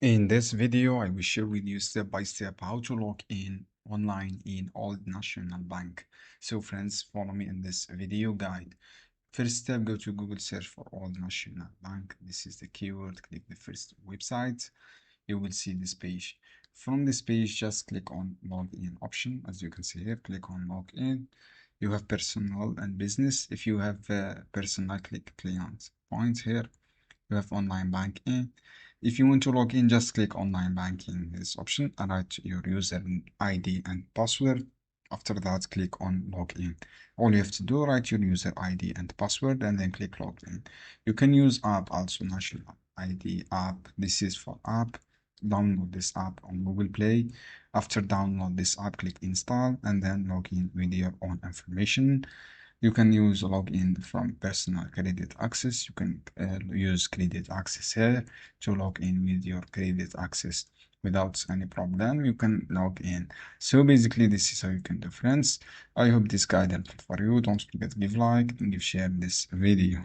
In this video, I will share with you step by step how to log in online in Old National Bank. So friends, follow me in this video guide. First step, go to Google, search for Old National Bank. This is the keyword, click the first website. You will see this page. From this page, just click on login option. As you can see here, click on login. You have personal and business. If you have personal, click client point here. You have online banking. If you want to log in, just click online banking, this option, and write your user ID and password. After that, click on login. All you have to do, write your user ID and password, and then click login. You can use app also, National ID app. This is for app. Download this app on Google Play. After download this app, click install, and then log in with your own information. You can use login from personal credit access. You can use credit access here to log in with your credit access without any problem. You can log in. So basically, this is how you can do, friends. I hope this guide helpful for you. Don't forget to give like and give share this video.